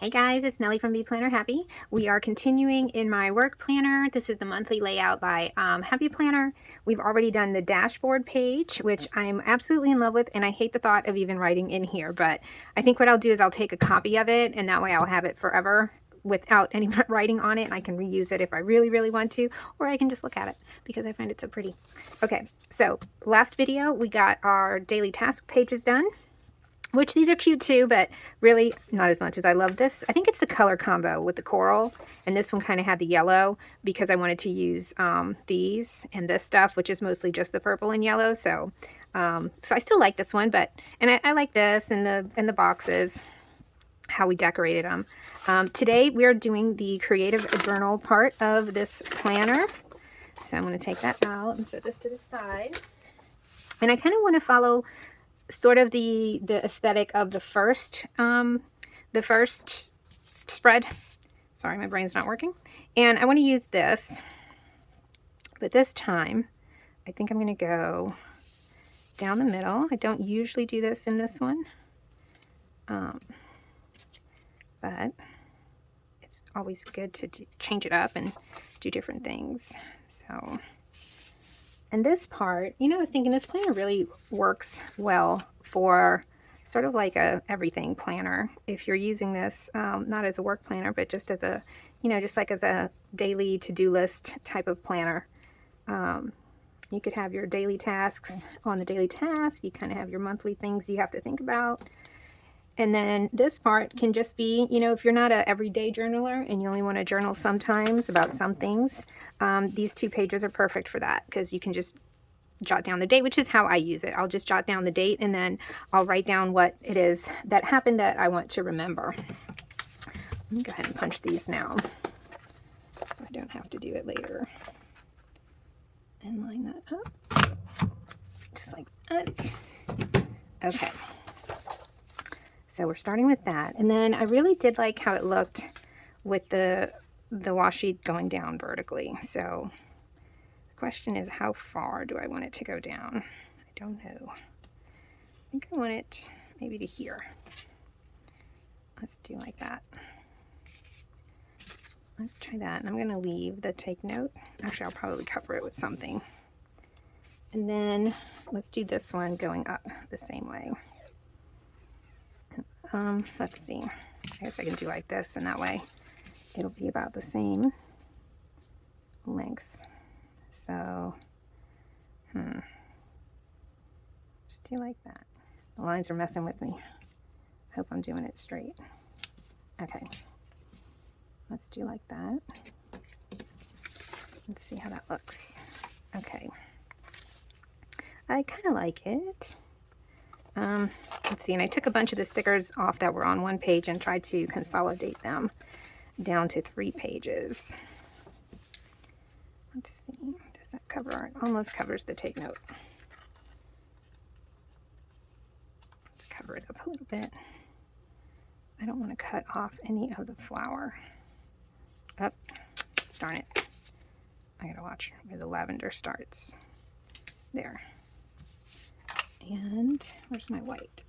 Hey guys, it's Nellie from Be Planner Happy. We are continuing in my work planner. This is the monthly layout by Happy Planner. We've already done the dashboard page, which I'm absolutely in love with, and I hate the thought of even writing in here, but I think what I'll do is I'll take a copy of it, and that way I'll have it forever without any writing on it, and I can reuse it if I really, really want to, or I can just look at it because I find it so pretty. Okay, so last video we got our daily task pages done, which these are cute too, but really not as much as I love this. I think it's the color combo with the coral, and this one kind of had the yellow because I wanted to use these and this stuff, which is mostly just the purple and yellow. So I still like this one, but I like this and the boxes, how we decorated them. Today we are doing the creative journal part of this planner. So I'm going to take that out and set this to the side. And I kind of want to follow sort of the aesthetic of the first spread. Sorry, my brain's not working. And I want to use this, but this time I think I'm going to go down the middle. I don't usually do this in this one, but it's always good to change it up and do different things. So, and this part, you know, I was thinking this planner really works well for sort of like a everything planner. If you're using this, not as a work planner, but just as a, you know, just like as a daily to-do list type of planner. You could have your daily tasks on the daily task. You kind of have your monthly things you have to think about. And then this part can just be, you know, if you're not a everyday journaler and you only want to journal sometimes about some things, these 2 pages are perfect for that because you can just jot down the date, which is how I use it. I'll just jot down the date and then I'll write down what it is that happened that I want to remember. Let me go ahead and punch these now so I don't have to do it later. And line that up just like that. Okay. So we're starting with that. And then I really did like how it looked with the washi going down vertically. So the question is, how far do I want it to go down? I don't know. I think I want it maybe to here. Let's do like that. Let's try that. And I'm going to leave the take note. Actually, I'll probably cover it with something. And then let's do this one going up the same way. Let's see. I guess I can do like this, and that way it'll be about the same length. So, just do like that. The lines are messing with me. Hope I'm doing it straight. Okay. Let's do like that. Let's see how that looks. Okay. I kind of like it. Let's see, and I took a bunch of the stickers off that were on one page and tried to consolidate them down to 3 pages. Let's see, does that cover it? Almost covers the take note. Let's cover it up a little bit. I don't want to cut off any of the flower. Oh, darn it. I gotta watch where the lavender starts. There. And where's my white?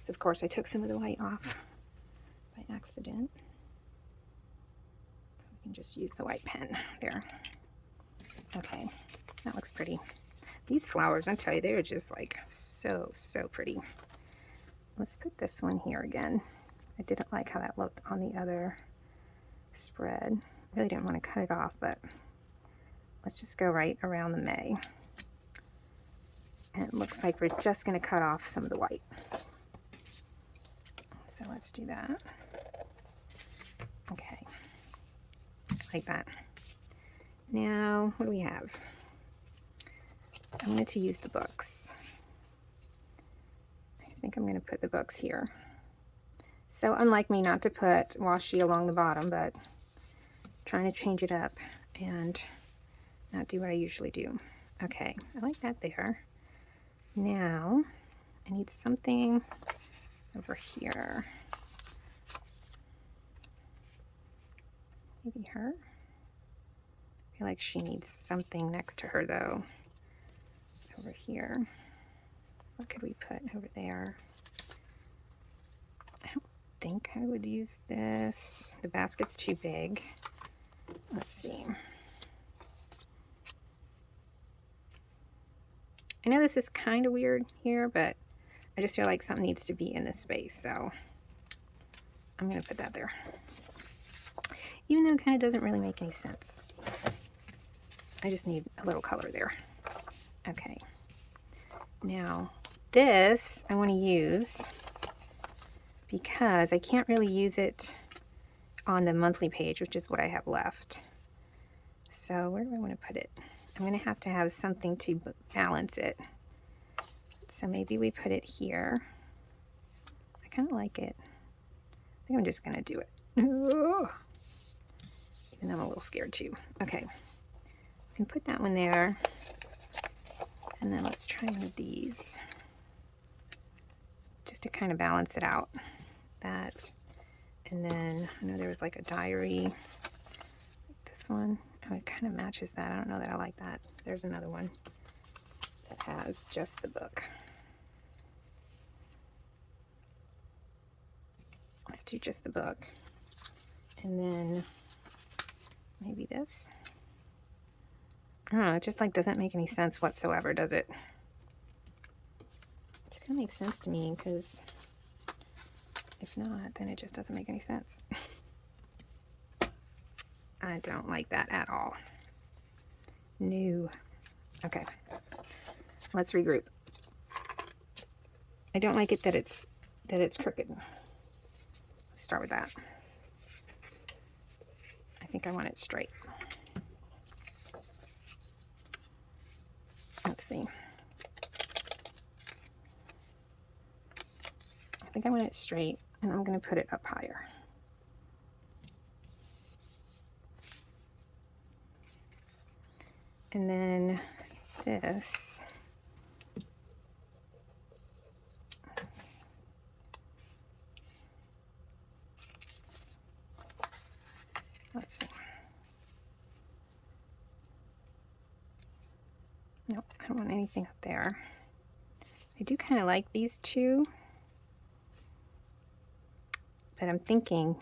So of course I took some of the white off by accident. We can just use the white pen there. Okay, that looks pretty. These flowers, I tell you, they're just like so pretty. Let's put this one here again. I didn't like how that looked on the other spread. Really didn't want to cut it off, but let's just go right around the May. And it looks like we're just going to cut off some of the white. So let's do that. Okay. Like that. Now, what do we have? I wanted to use the books. I think I'm going to put the books here. So unlike me not to put washi along the bottom, but trying to change it up and not do what I usually do. Okay, I like that there. Now, I need something over here. Maybe her? I feel like she needs something next to her though. Over here. What could we put over there? I don't think I would use this. The basket's too big. Let's see. I know this is kind of weird here, but I just feel like something needs to be in this space, so I'm going to put that there. Even though it kind of doesn't really make any sense. I just need a little color there. Okay. Now, this I want to use because I can't really use it on the monthly page, which is what I have left. So where do I want to put it? I'm going to have something to balance it. So maybe we put it here. I kind of like it. I think I'm just going to do it. Even though I'm a little scared too. Okay. I can put that one there. And then let's try one of these. Just to kind of balance it out. That. And then I know there was like a diary. Like this one. Oh, it kind of matches that. I don't know that I like that. There's another one that has just the book. Let's do just the book. And then maybe this. I don't know, it just like doesn't make any sense whatsoever, does it? It's gonna make sense to me, because if not, then it just doesn't make any sense. I don't like that at all. No. Okay. Let's regroup. I don't like it that it's crooked. Let's start with that. I think I want it straight. Let's see. I think I want it straight, and I'm going to put it up higher. And then this. Let's see. Nope, I don't want anything up there. I do kind of like these two. But I'm thinking,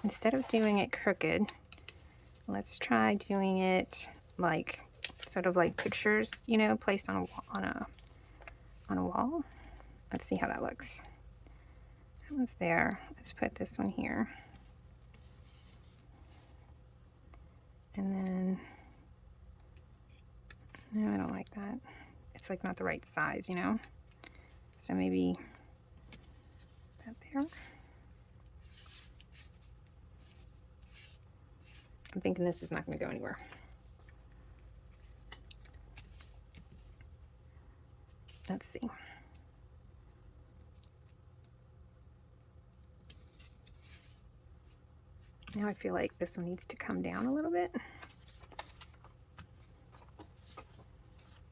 instead of doing it crooked, let's try doing it like, sort of like pictures, you know, placed on a wall. Let's see how that looks. That one's there. Let's put this one here. And then, no, I don't like that. It's like not the right size, you know? So maybe that there. I'm thinking this is not going to go anywhere. Let's see. Now I feel like this one needs to come down a little bit.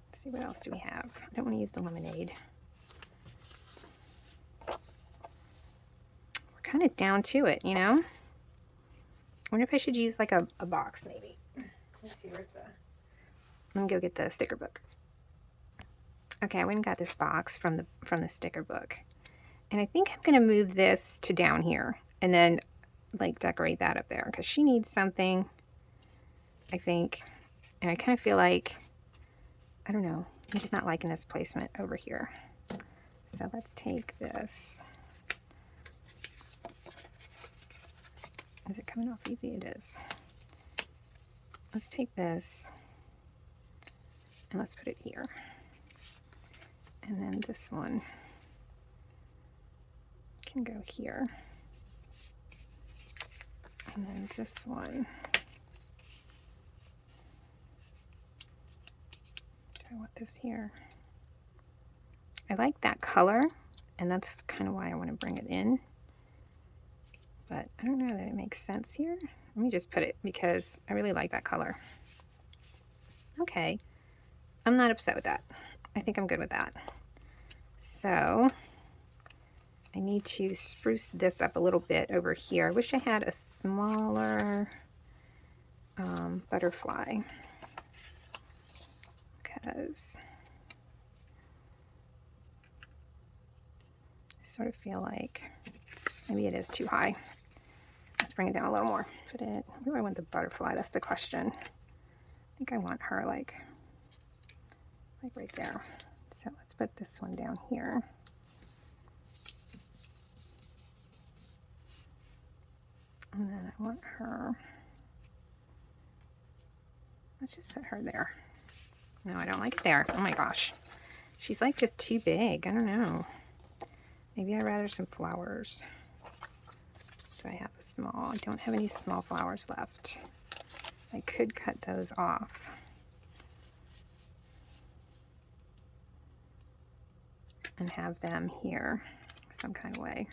Let's see, what else do we have? I don't want to use the lemonade. We're kind of down to it, you know? I wonder if I should use like a box maybe. Let's see, where's the... Let me go get the sticker book. Okay, I went and got this box from the sticker book. And I think I'm going to move this to down here. And then like decorate that up there. Because she needs something, I think. And I kind of feel like... I don't know. I'm just not liking this placement over here. So let's take this. Is it coming off easy? It is. Let's take this and let's put it here. And then this one can go here. And then this one. Do I want this here? I like that color, and that's kind of why I want to bring it in. But I don't know that it makes sense here. Let me just put it because I really like that color. Okay. I'm not upset with that. I think I'm good with that. So I need to spruce this up a little bit over here. I wish I had a smaller butterfly, because I sort of feel like Maybe it is too high. Let's bring it down a little more. Put it, where do I want the butterfly? That's the question. I think I want her like right there. So let's put this one down here. And then I want her, let's just put her there. No, I don't like it there. Oh my gosh. She's like just too big. I don't know. Maybe I'd rather some flowers. Do I have a small? I don't have any small flowers left. I could cut those off. And have them here some kind of way.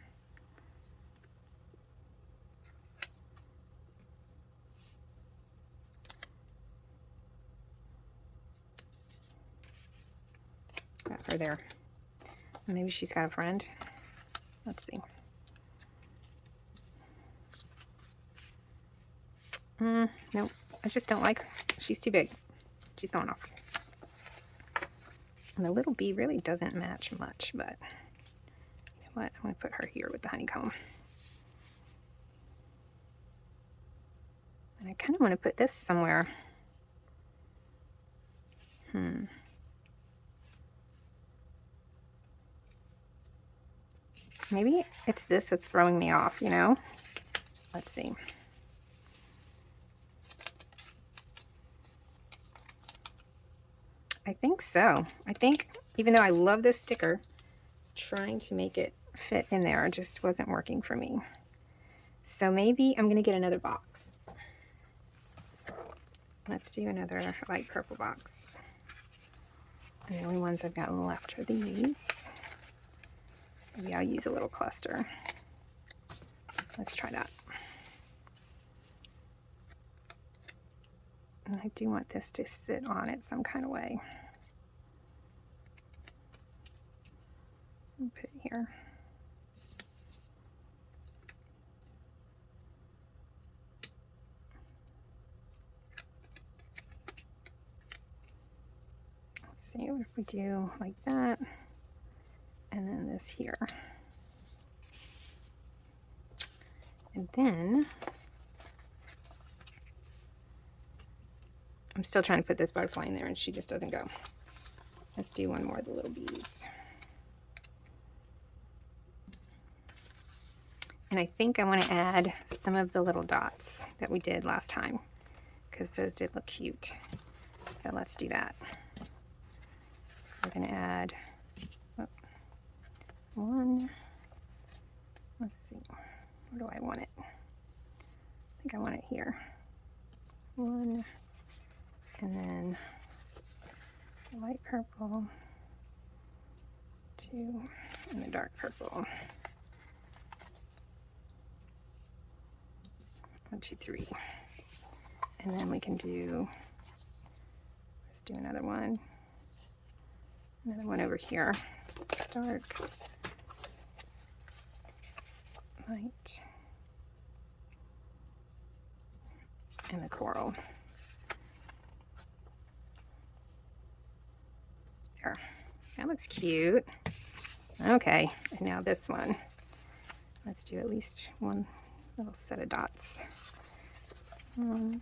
Got her there. Maybe she's got a friend. Let's see. Nope. I just don't like her. She's too big. She's going off. And the little bee really doesn't match much, but you know what? I'm going to put her here with the honeycomb. And I kind of want to put this somewhere. Maybe it's this that's throwing me off, you know? Let's see. I think so. I think, even though I love this sticker, trying to make it fit in there just wasn't working for me. So maybe I'm going to get another box. Let's do another light purple box. And the only ones I've got left are these. Maybe I'll use a little cluster. Let's try that. And I do want this to sit on it some kind of way. I'll put it here. Let's see, what if we do like that? And then this here. And then I'm still trying to put this butterfly in there and she just doesn't go. Let's do one more of the little bees. And I think I want to add some of the little dots that we did last time because those did look cute. So let's do that. I'm going to add one. Let's see. Where do I want it? I think I want it here. One. And then light purple. Two. And the dark purple. 1, 2, 3. And then we can do, let's do another one. Another one over here. Dark. Light. And the coral. There. That looks cute. Okay, and now this one. Let's do at least one little set of dots. I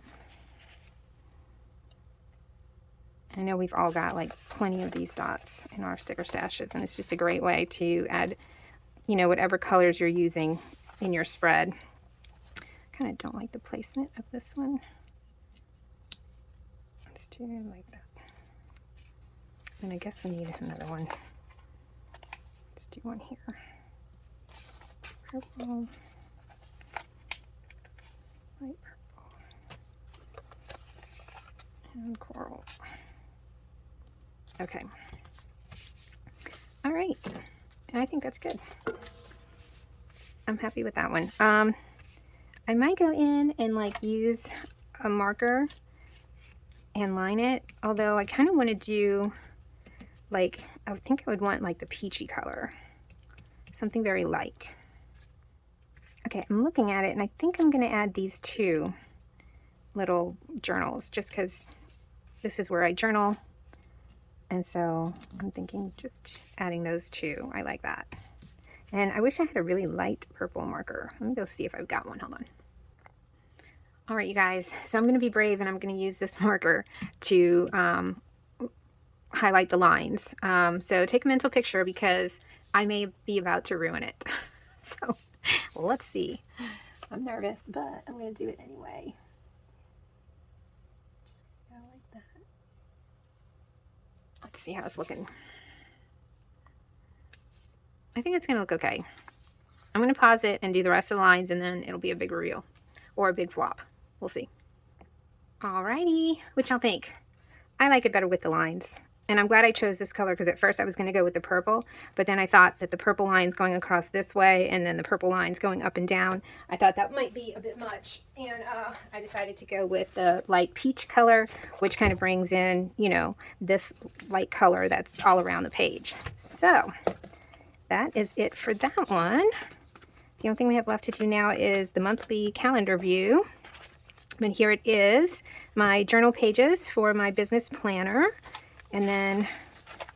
know we've all got like plenty of these dots in our sticker stashes, and it's just a great way to add, you know, whatever colors you're using in your spread. Kind of don't like the placement of this one. Let's do it like that. And I guess we need another one. Let's do one here. Purple. Light purple. And coral. Okay. All right. And I think that's good. I'm happy with that one. I might go in and like use a marker and line it, although I kind of want to do like, I would think I would want like the peachy color, something very light. Okay, I'm looking at it and I think I'm going to add these two little journals just because this is where I journal, and so I'm thinking just adding those two. I like that. And I wish I had a really light purple marker. Let me go see if I've got one. Hold on. All right, you guys. So I'm going to be brave and I'm going to use this marker to highlight the lines. So take a mental picture because I may be about to ruin it. So let's see. I'm nervous, but I'm going to do it anyway. Just go like that. Let's see how it's looking. I think it's going to look okay. I'm going to pause it and do the rest of the lines, and then it'll be a big reveal or a big flop. We'll see. Alrighty, what y'all think? I like it better with the lines. And I'm glad I chose this color because at first I was going to go with the purple, but then I thought that the purple lines going across this way and then the purple lines going up and down, I thought that might be a bit much. And I decided to go with the light peach color, which kind of brings in, you know, this light color that's all around the page. So that is it for that one. The only thing we have left to do now is the monthly calendar view. And here it is, my journal pages for my business planner. And then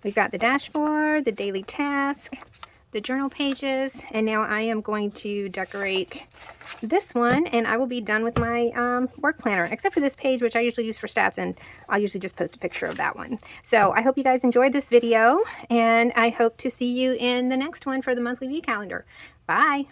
we've got the dashboard, the daily task, the journal pages, and now I am going to decorate this one, and I will be done with my work planner, except for this page, which I usually use for stats, and I'll usually just post a picture of that one. So I hope you guys enjoyed this video, and I hope to see you in the next one for the monthly view calendar. Bye!